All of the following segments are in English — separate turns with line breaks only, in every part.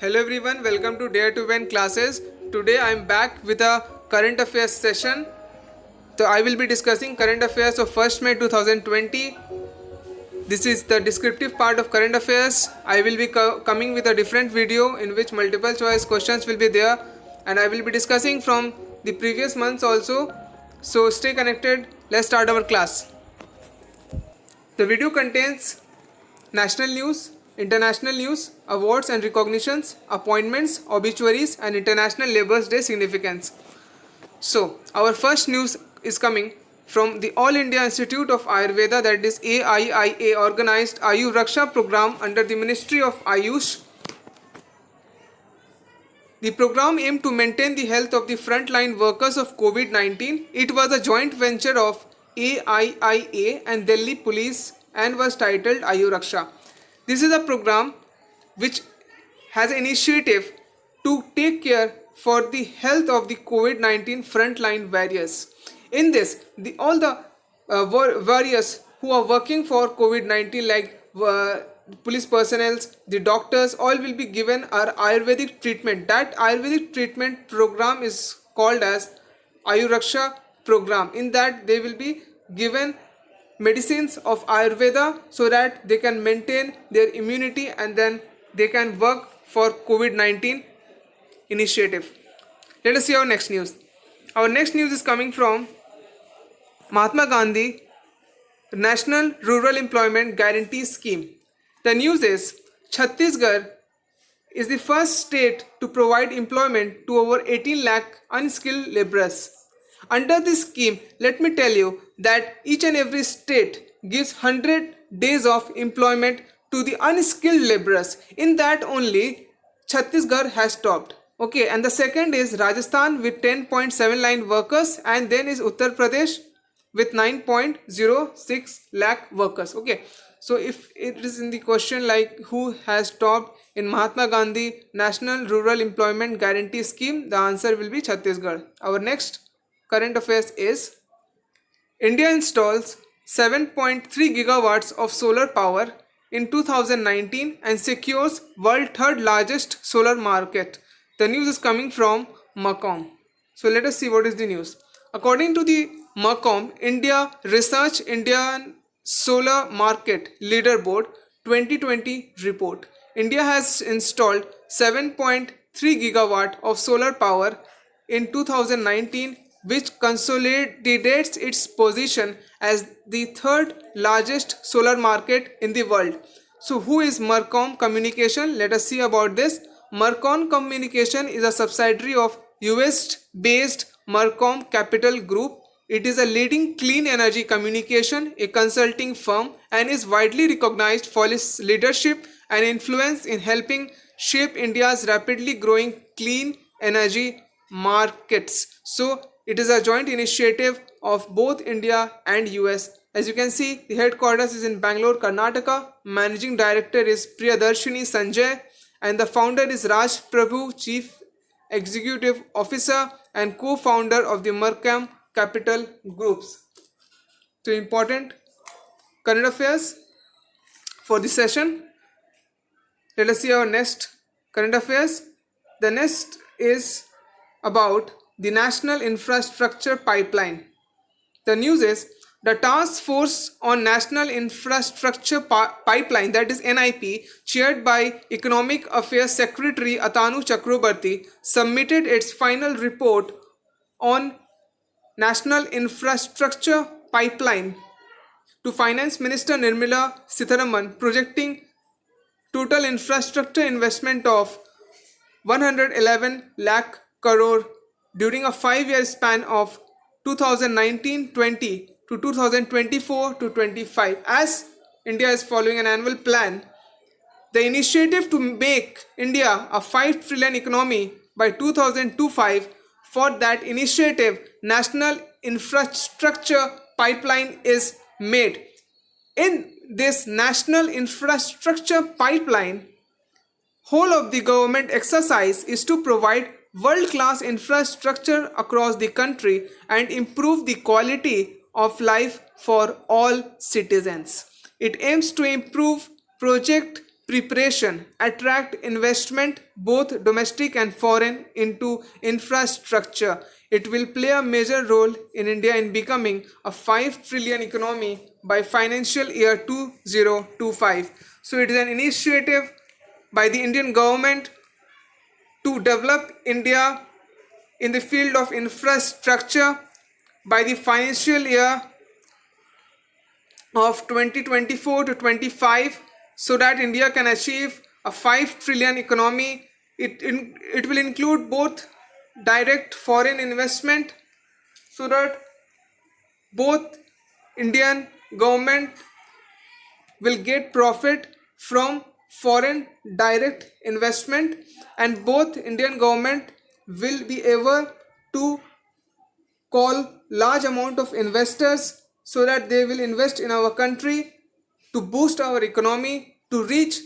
Hello everyone, welcome to Dare to Win classes. Today I am back with a current affairs session. So I will be discussing current affairs of 1st May 2020. This is the descriptive part of current affairs. I will be coming with a different video in which multiple choice questions will be there, and I will be discussing from the previous months also. So stay connected. Let's start our class. The video contains national news, international news, awards and recognitions, appointments, obituaries, and International Labour Day significance. So, our first news is coming from the All India Institute of Ayurveda, that is AIIA, organized Ayu Raksha program under the Ministry of Ayush. The program aimed to maintain the health of the frontline workers of COVID-19. It was a joint venture of AIIA and Delhi Police and was titled Ayu Raksha. This is a program which has an initiative to take care for the health of the COVID-19 frontline warriors. In this, all the warriors who are working for COVID-19, like police personnel, the doctors, all will be given our Ayurvedic treatment. That Ayurvedic treatment program is called as Ayu Raksha program. In that, they will be given medicines of Ayurveda so that they can maintain their immunity and then they can work for COVID-19 initiative. Let us see our next news. Our next news is coming from Mahatma Gandhi National Rural Employment Guarantee Scheme. The news is Chhattisgarh is the first state to provide employment to over 18 lakh unskilled laborers. Under this scheme, let me tell you that each and every state gives 100 days of employment to the unskilled laborers. In that only Chhattisgarh has topped. Okay, and the second is Rajasthan with 10.79 workers, and then is Uttar Pradesh with 9.06 lakh workers. Okay, so if it is in the question like who has topped in Mahatma Gandhi National Rural Employment Guarantee Scheme, the answer will be Chhattisgarh. Our next current affairs is India installs 7.3 gigawatts of solar power in 2019 and secures world third largest solar market. The news is coming from Macom. So let us see what is the news. According to the Macom India Research Indian Solar Market Leaderboard 2020 report, India has installed 7.3 gigawatt of solar power in 2019, which consolidates its position as the third largest solar market in the world. So who is Mercom Communication? Let us see about this. Mercom Communication is a subsidiary of US-based Mercom Capital Group. It is a leading clean energy communication, a consulting firm, and is widely recognized for its leadership and influence in helping shape India's rapidly growing clean energy markets. So it is a joint initiative of both India and US. As you can see, the headquarters is in Bangalore, Karnataka. Managing director is Priyadarshini Sanjay, and the founder is Raj Prabhu, Chief Executive Officer and co-founder of the Mercom Capital Groups. So important current affairs for this session. Let us see our next current affairs. The next is about the National Infrastructure Pipeline. The news is the Task Force on National Infrastructure Pipeline, that is NIP, chaired by Economic Affairs Secretary Atanu Chakrabarti, submitted its final report on National Infrastructure Pipeline to Finance Minister Nirmala Sitharaman, projecting total infrastructure investment of 111 lakh crore during a 5-year span of 2019-20 to 2024-25. As India is following an annual plan, the initiative to make India a 5 trillion economy by 2025, for that initiative, National Infrastructure Pipeline is made. In this National Infrastructure Pipeline, whole of the government exercise is to provide world-class infrastructure across the country and improve the quality of life for all citizens. It aims to improve project preparation attract investment, both domestic and foreign, into infrastructure. It will play a major role in India in becoming a 5 trillion economy by financial year 2025. So it is an initiative by the Indian government to develop India in the field of infrastructure by the financial year of 2024 to 25, so that India can achieve a 5 trillion economy. It will include both direct foreign investment, so that both Indian government will get profit from foreign direct investment, and both Indian government will be able to call large amount of investors, so that they will invest in our country to boost our economy to reach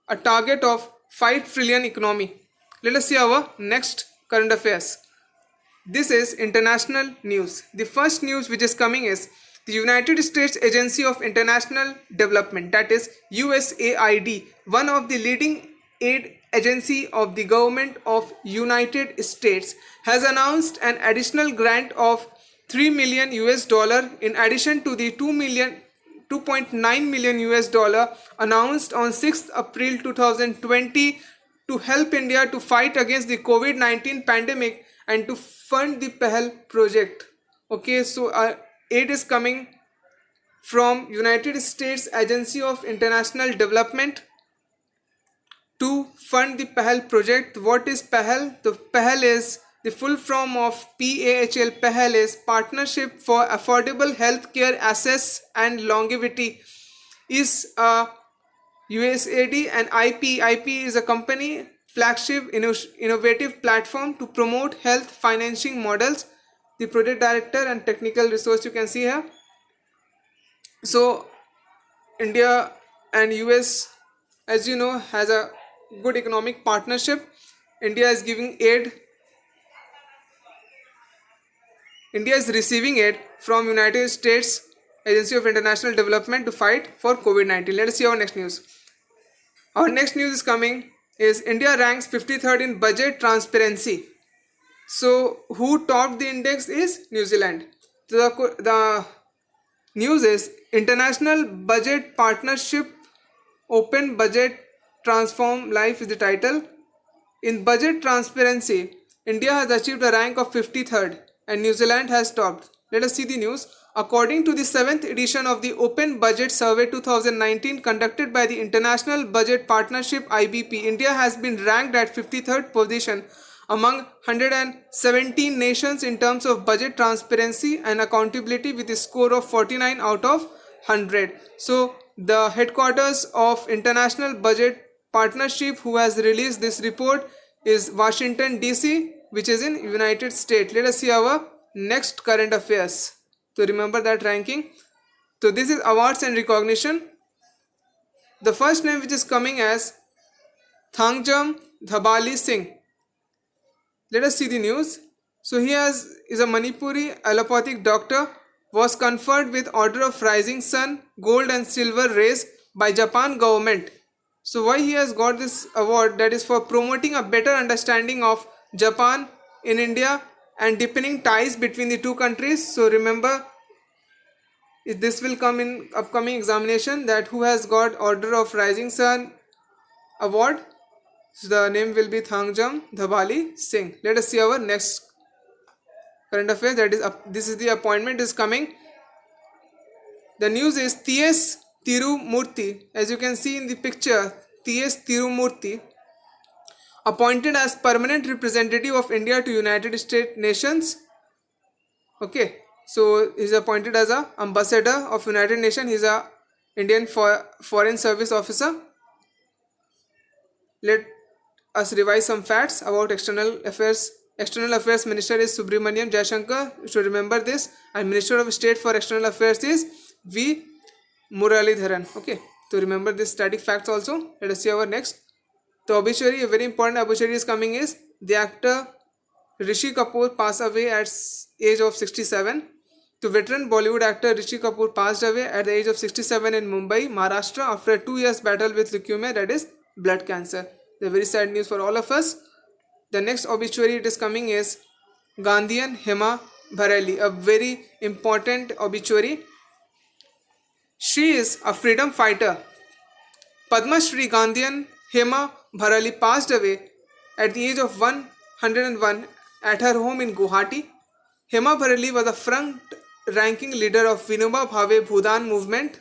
a target of 5 trillion economy. Let us see our next current affairs. This is international news. The first news which is coming is the United States Agency of International Development, that is USAID, one of the leading aid agency of the government of United States, has announced an additional grant of 3 million US dollar in addition to the 2.9 million US dollar announced on 6th April 2020 to help India to fight against the COVID-19 pandemic and to fund the PEHL project. Okay, so aid is coming from United States Agency of International Development to fund the PEHL project. What is PEHL? The PEHL is the full form of PAHL. PEHL is Partnership for Affordable Healthcare Access and Longevity. Is a USAID, and IP is a company flagship innovative platform to promote health financing models. The project director and technical resource you can see here. So India and US, as you know, has a good economic partnership. India is giving aid. India is receiving aid from United States Agency of International Development to fight for COVID-19. Let us see our next news. Our next news is coming is India ranks 53rd in budget transparency. So who topped the index is New Zealand. The news is International Budget Partnership Open Budget Transform Life is the title. In budget transparency, India has achieved a rank of 53rd and New Zealand has topped. Let us see the news. According to the 7th edition of the Open Budget Survey 2019 conducted by the International Budget Partnership IBP, India has been ranked at 53rd position among 117 nations in terms of budget transparency and accountability with a score of 49 out of 100. So the headquarters of International Budget Partnership, who has released this report, is Washington DC, which is in United States. Let us see our next current affairs to remember that ranking. So this is awards and recognition. The first name which is coming as Thangjam Dhabali Singh. Let us see the news. So he is a Manipuri allopathic doctor, was conferred with Order of Rising Sun, Gold and Silver race by Japan government. So why he has got this award? That is for promoting a better understanding of Japan in India and deepening ties between the two countries. So remember, this will come in upcoming examination, that who has got Order of Rising Sun award. So the name will be Thangjam Dhabali Singh. Let us see our next current affairs. That is this is the appointment is coming. The news is T.S. Tirumurti. As you can see in the picture, T.S. Tirumurti appointed as permanent representative of India to United States nations. Okay, so he is appointed as a ambassador of United Nations. He is a Indian foreign service officer. Let us revise some facts about external affairs. External Affairs Minister is Subramaniam Jaishankar. You should remember this. And Minister of State for External Affairs is V. Muralidharan. Okay, to remember this static facts also. Let us see our next. The obituary, a very important obituary is coming is the actor Rishi Kapoor passed away at age of 67. The veteran Bollywood actor Rishi Kapoor passed away at the age of 67 in Mumbai, Maharashtra after a 2 years battle with leukemia, that is blood cancer. The very sad news for all of us. The next obituary it is coming is Gandhian Hema Bhareli, a very important obituary. She is a freedom fighter. Padma Shri Gandhian Hema Bhareli passed away at the age of 101 at her home in Guwahati. Hema Bhareli was a front-ranking leader of Vinoba Bhave Bhudan movement.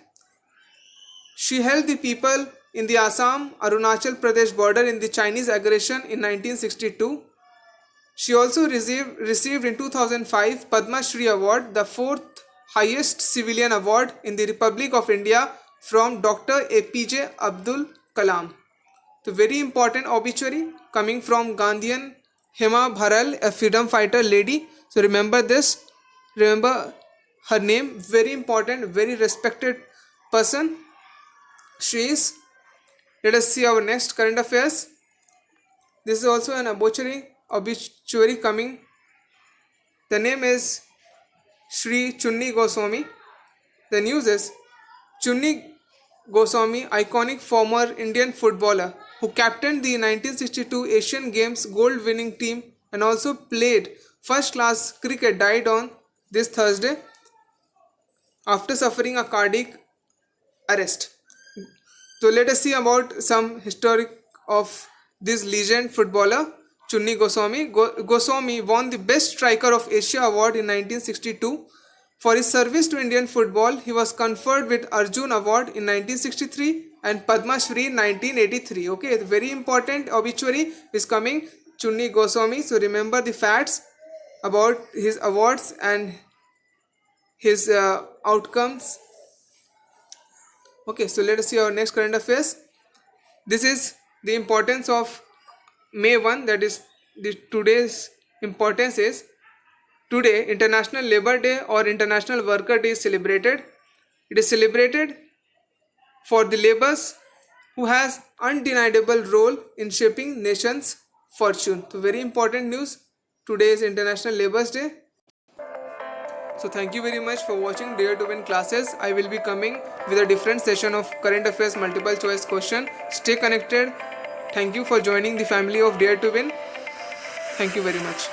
She helped the people in the Assam Arunachal Pradesh border in the Chinese aggression in 1962. She also received in 2005 Padma Shri Award, the fourth highest civilian award in the Republic of India from Dr. APJ Abdul Kalam. The very important obituary coming from Gandhian Hema Bharel, a freedom fighter lady. So remember this, remember her name, very important, very respected person. She is. Let us see our next current affairs. This is also an obituary coming. The name is Shri Chunni Goswami. The news is Chunni Goswami, iconic former Indian footballer who captained the 1962 Asian Games gold winning team and also played first class cricket, died on this Thursday after suffering a cardiac arrest. So let us see about some historic of this legend footballer Chunni Goswami. Goswami won the Best Striker of Asia award in 1962. For his service to Indian football, he was conferred with Arjun Award in 1963 and Padma Shri in 1983. Okay, the very important obituary is coming, Chunni Goswami. So remember the facts about his awards and his outcomes. Okay, so let us see our next current affairs. This is the importance of May 1, that is today's importance is today International Labour Day or International Worker Day is celebrated. It is celebrated for the laborers who has undeniable role in shaping nation's fortune. So very important news. Today is International Labour's Day. So thank you very much for watching Dare to Win classes. I will be coming with a different session of current affairs multiple choice question. Stay connected. Thank you for joining the family of Dare to Win. Thank you very much.